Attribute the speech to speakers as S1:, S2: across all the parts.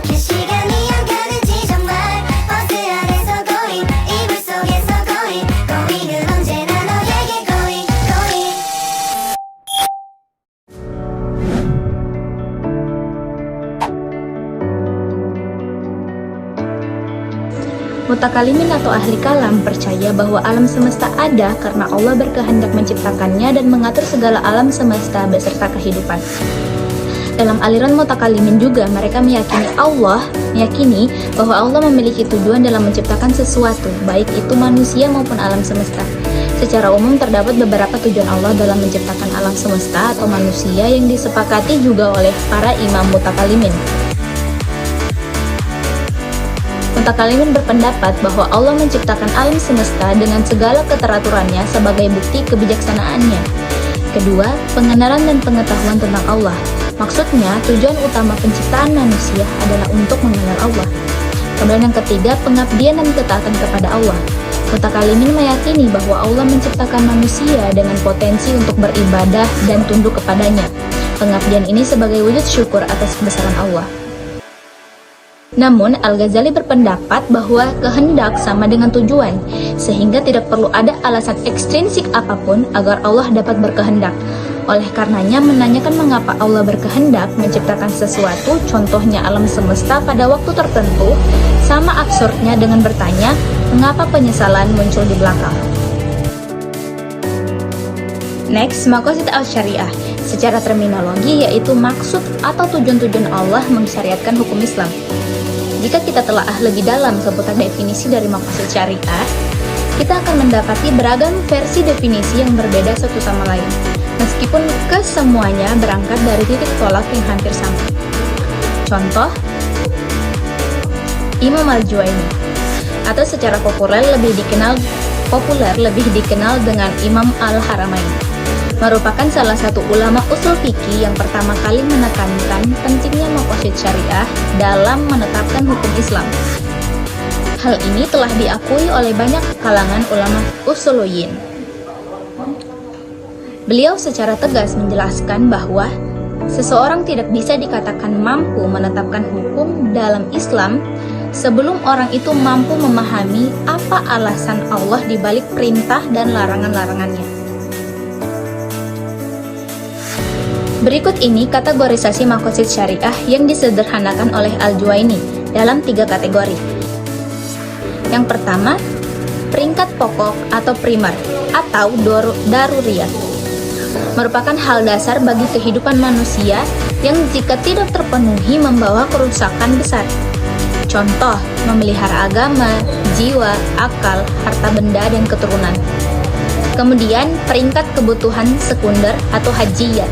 S1: 이렇게 시간이 안 가는지 정말 버스 안에서 고인 이불 속에서 고인 고인은 언제나 너에게 고인 고인
S2: Mutakalimin atau ahli kalam percaya bahwa alam semesta ada karena Allah berkehendak menciptakannya dan mengatur segala alam semesta beserta kehidupan. Dalam aliran mutakalimin juga mereka meyakini bahwa Allah memiliki tujuan dalam menciptakan sesuatu, baik itu manusia maupun alam semesta. Secara umum terdapat beberapa tujuan Allah dalam menciptakan alam semesta atau manusia yang disepakati juga oleh para imam mutakalimin. Mutakalimin berpendapat bahwa Allah menciptakan alam semesta dengan segala keteraturannya sebagai bukti kebijaksanaannya. Kedua, pengenalan dan pengetahuan tentang Allah. Maksudnya, tujuan utama penciptaan manusia adalah untuk mengenal Allah. Kemudian yang ketiga, pengabdian dan ketaatan kepada Allah. Mutakalimin meyakini bahwa Allah menciptakan manusia dengan potensi untuk beribadah dan tunduk kepadanya. Pengabdian ini sebagai wujud syukur atas kebesaran Allah. Namun, Al-Ghazali berpendapat bahwa kehendak sama dengan tujuan, sehingga tidak perlu ada alasan ekstrinsik apapun agar Allah dapat berkehendak. Oleh karenanya, menanyakan mengapa Allah berkehendak menciptakan sesuatu, contohnya alam semesta pada waktu tertentu, sama absurdnya dengan bertanya, mengapa penyesalan muncul di belakang. Next, maqasid al-syariah. Secara terminologi, yaitu maksud atau tujuan-tujuan Allah mensyariatkan hukum Islam. Jika kita telaah lebih dalam seputar definisi dari maqasid syariah, kita akan mendapati beragam versi definisi yang berbeda satu sama lain, meskipun kesemuanya berangkat dari titik tolak yang hampir sama. Contoh, Imam Al-Juwaini, atau secara populer lebih dikenal dengan Imam Al-Haramain, merupakan salah satu ulama usul fikih yang pertama kali menekankan pentingnya maqasid syariah dalam menetapkan hukum Islam. Hal ini telah diakui oleh banyak kalangan ulama usuluyin. Beliau secara tegas menjelaskan bahwa seseorang tidak bisa dikatakan mampu menetapkan hukum dalam Islam sebelum orang itu mampu memahami apa alasan Allah di balik perintah dan larangan-larangannya. Berikut ini kategorisasi maqasid syariah yang disederhanakan oleh Al-Juwaini dalam 3 kategori. Yang pertama, peringkat pokok atau primer atau daruriyat, merupakan hal dasar bagi kehidupan manusia yang jika tidak terpenuhi membawa kerusakan besar. Contoh, memelihara agama, jiwa, akal, harta benda, dan keturunan. Kemudian, peringkat kebutuhan sekunder atau hajiyat,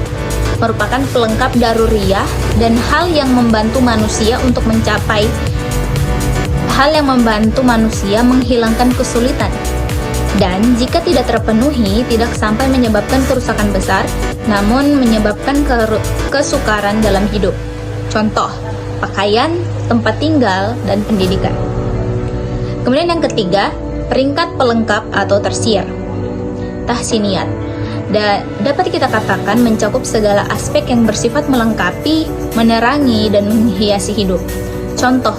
S2: merupakan pelengkap daruriyah dan hal yang membantu manusia menghilangkan kesulitan. Dan jika tidak terpenuhi, tidak sampai menyebabkan kerusakan besar, namun menyebabkan kesukaran dalam hidup. Contoh, pakaian, tempat tinggal, dan pendidikan. Kemudian yang ketiga, peringkat pelengkap atau tersier, tahsiniyat. Dapat kita katakan mencakup segala aspek yang bersifat melengkapi, menerangi, dan menghiasi hidup. Contoh,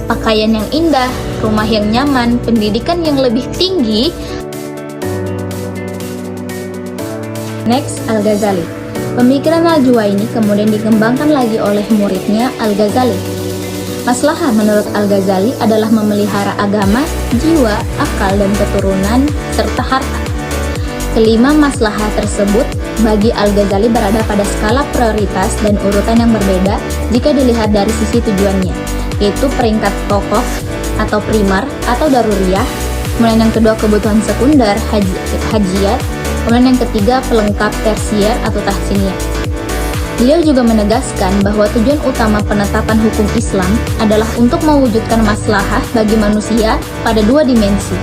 S2: pakaian yang indah, rumah yang nyaman, pendidikan yang lebih tinggi. Next, Al-Ghazali. Pemikiran Al-Juwaini kemudian dikembangkan lagi oleh muridnya Al-Ghazali. Maslahah menurut Al-Ghazali adalah memelihara agama, jiwa, akal, dan keturunan, serta harta. Kelima maslahah tersebut bagi Al-Ghazali berada pada skala prioritas dan urutan yang berbeda jika dilihat dari sisi tujuannya, yaitu peringkat pokok atau primer atau daruriyah, kemudian yang kedua kebutuhan sekunder, hajiyat, kemudian yang ketiga pelengkap tersier atau tahsiniyah. Beliau juga menegaskan bahwa tujuan utama penetapan hukum Islam adalah untuk mewujudkan maslahah bagi manusia pada 2 dimensi,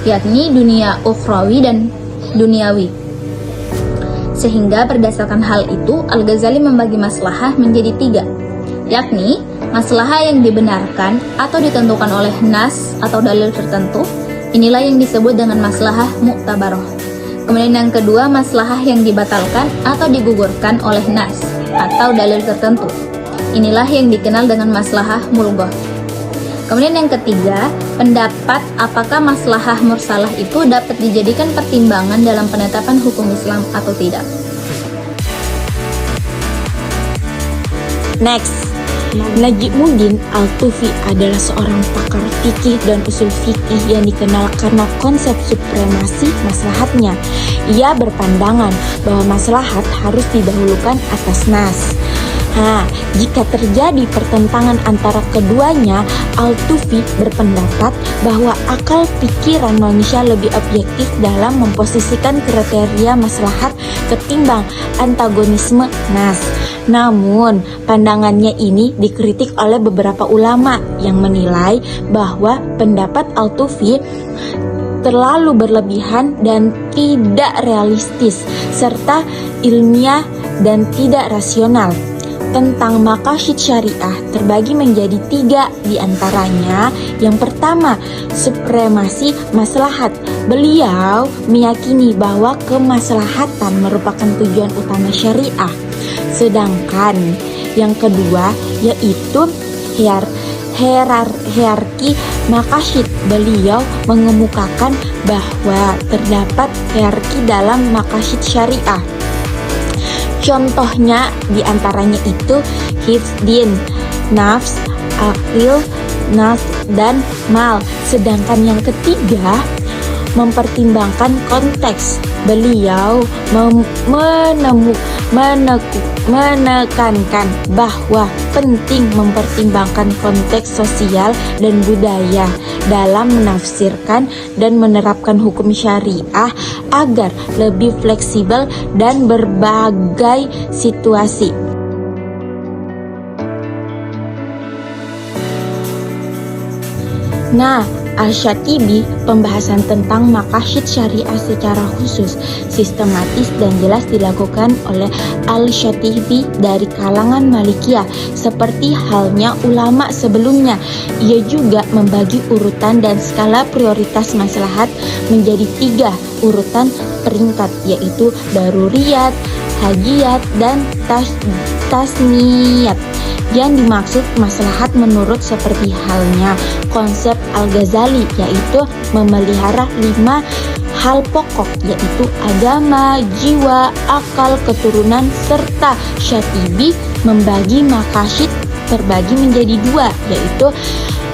S2: yakni dunia ukhrawi dan duniawi. Sehingga berdasarkan hal itu, Al-Ghazali membagi maslahah menjadi 3, yakni maslahah yang dibenarkan atau ditentukan oleh nas atau dalil tertentu. Inilah yang disebut dengan maslahah mu'tabaroh. Kemudian yang kedua, maslahah yang dibatalkan atau digugurkan oleh nas atau dalil tertentu. Inilah yang dikenal dengan maslahah mulghah. Kemudian yang ketiga, pendapat apakah maslahah mursalah itu dapat dijadikan pertimbangan dalam penetapan hukum Islam atau tidak.
S3: Next, Najmuddin Al-Tufi adalah seorang pakar fikih dan usul fikih yang dikenal karena konsep supremasi maslahatnya. Ia berpandangan bahwa maslahat harus didahulukan atas nas. Jika terjadi pertentangan antara keduanya, Al-Tufi berpendapat bahwa akal pikiran manusia lebih objektif dalam memposisikan kriteria maslahat ketimbang antagonisme nas. Namun, pandangannya ini dikritik oleh beberapa ulama yang menilai bahwa pendapat Al-Tufi terlalu berlebihan dan tidak realistis, serta ilmiah dan tidak rasional. Tentang maqasid syariah terbagi menjadi 3 diantaranya. Yang pertama, supremasi maslahat. Beliau meyakini bahwa kemaslahatan merupakan tujuan utama syariah. Sedangkan yang kedua yaitu hierarki maqasid. Beliau mengemukakan bahwa terdapat hierarki dalam maqasid syariah. Contohnya diantaranya itu hifdin, nafs, akil, nas, dan mal. Sedangkan yang ketiga mempertimbangkan konteks. Beliau menekankan bahwa penting mempertimbangkan konteks sosial dan budaya dalam menafsirkan dan menerapkan hukum syariah agar lebih fleksibel dan berbagai situasi. Al-Syatibi, pembahasan tentang maqasid syariah secara khusus, sistematis dan jelas dilakukan oleh Al-Syatibi dari kalangan Malikiyah. Seperti halnya ulama sebelumnya, ia juga membagi urutan dan skala prioritas maslahat menjadi 3 urutan peringkat, yaitu daruriyat, hajiyat, dan tasniyat. Yang dimaksud maslahat menurut seperti halnya konsep Al-Ghazali, yaitu memelihara 5 hal pokok, yaitu agama, jiwa, akal, keturunan, serta Syatibi membagi maqasid terbagi menjadi 2, yaitu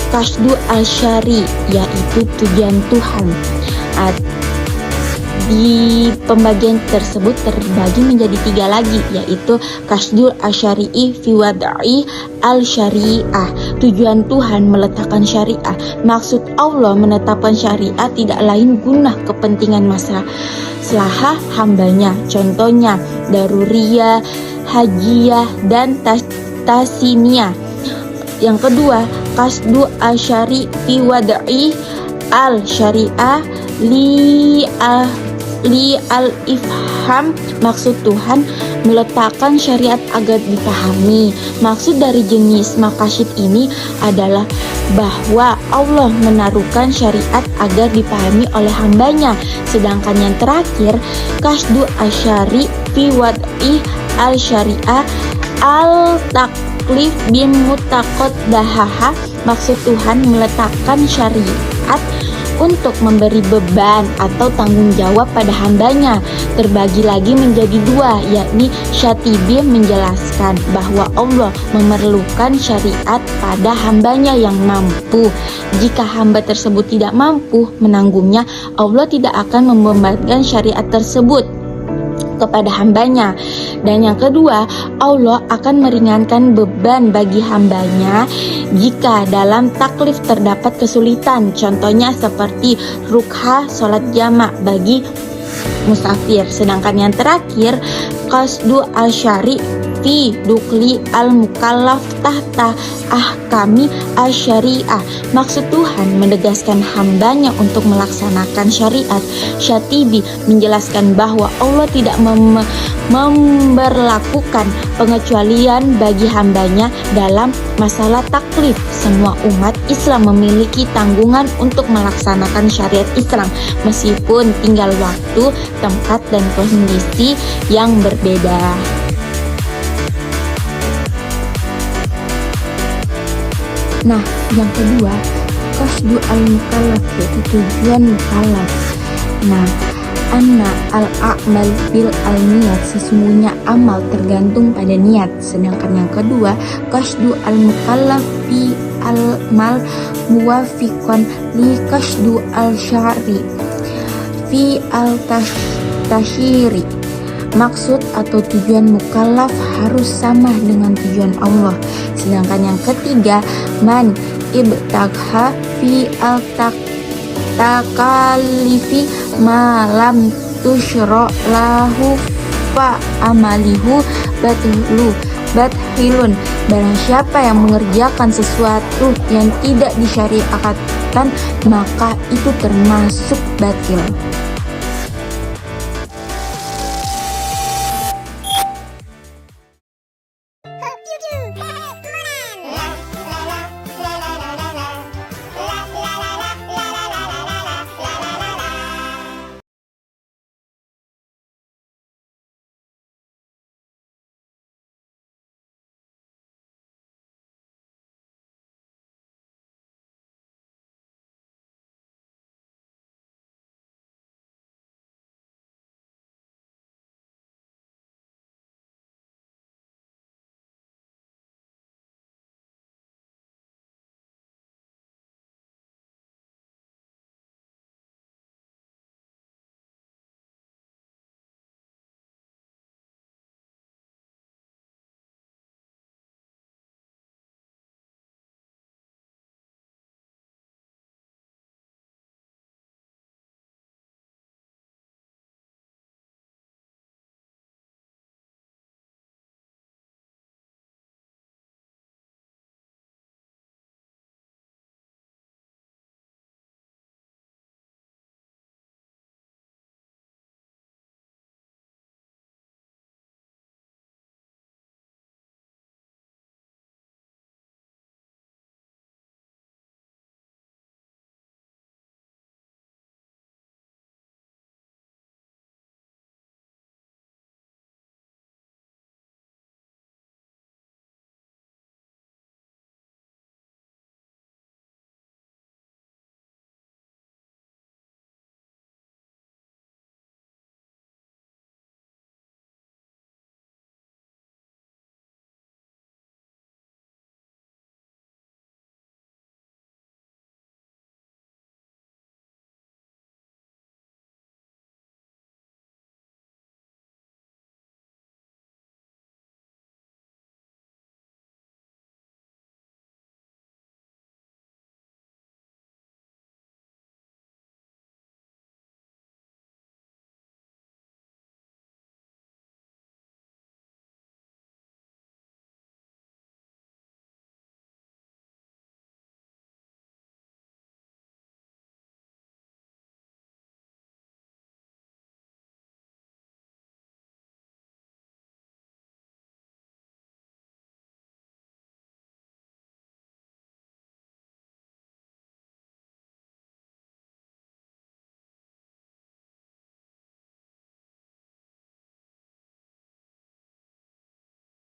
S3: qasdu al-syari, yaitu tujuan Tuhan. Di pembagian tersebut terbagi menjadi 3 lagi, yaitu qasdul asyari'i fi wad'i al-syari'ah, tujuan Tuhan meletakkan syariah. Maksud Allah menetapkan syariat tidak lain guna kepentingan maslahah hambanya. Contohnya daruriyah, hajiyah, dan tasiniyah. Yang kedua, qasdu asyari fi wad'i al-syari'ah li al-ifham, maksud Tuhan meletakkan syariat agar dipahami. Maksud dari jenis maqasid ini adalah bahwa Allah menaruhkan syariat agar dipahami oleh hambanya. Sedangkan yang terakhir, qasdu asyari fi wad'i al-syariah al-taklif bin mutaqaddahaha, maksud Tuhan meletakkan syariat untuk memberi beban atau tanggung jawab pada hambanya. Terbagi lagi menjadi 2, yakni Syatibi menjelaskan bahwa Allah memerlukan syariat pada hambanya yang mampu. Jika hamba tersebut tidak mampu menanggungnya, Allah tidak akan membebankan syariat tersebut kepada hambanya. Dan yang kedua, Allah akan meringankan beban bagi hambanya jika dalam taklif terdapat kesulitan, contohnya seperti rukha sholat jamak bagi musafir. Sedangkan yang terakhir, qasdu al-syari fi dukli al-mukallaf tahta ahkami al-syariah, maksud Tuhan menegaskan hambanya untuk melaksanakan syariat. Syatibi menjelaskan bahwa Allah tidak memberlakukan pengecualian bagi hambanya dalam masalah taklif. Semua umat Islam memiliki tanggungan untuk melaksanakan syariat Islam meskipun tinggal waktu, tempat, dan kondisi yang berbeda. Nah, yang kedua, qasdu al-mukallaf, yaitu tujuan mukallaf. Nah, anna al-a'mal bil al-niyat, sesungguhnya amal tergantung pada niat. Sedangkan yang kedua, qasdu al-mukallaf fi al-mal muwafiqan li qasdu al-syari fi al-tashiri. Maksud atau tujuan mukallaf harus sama dengan tujuan Allah. Sedangkan yang ketiga, man ibtagha fi al-takalifi ma lam tusyra lahu fa amalihu bathilun. Barang siapa yang mengerjakan sesuatu yang tidak disyariatkan, maka itu termasuk batil.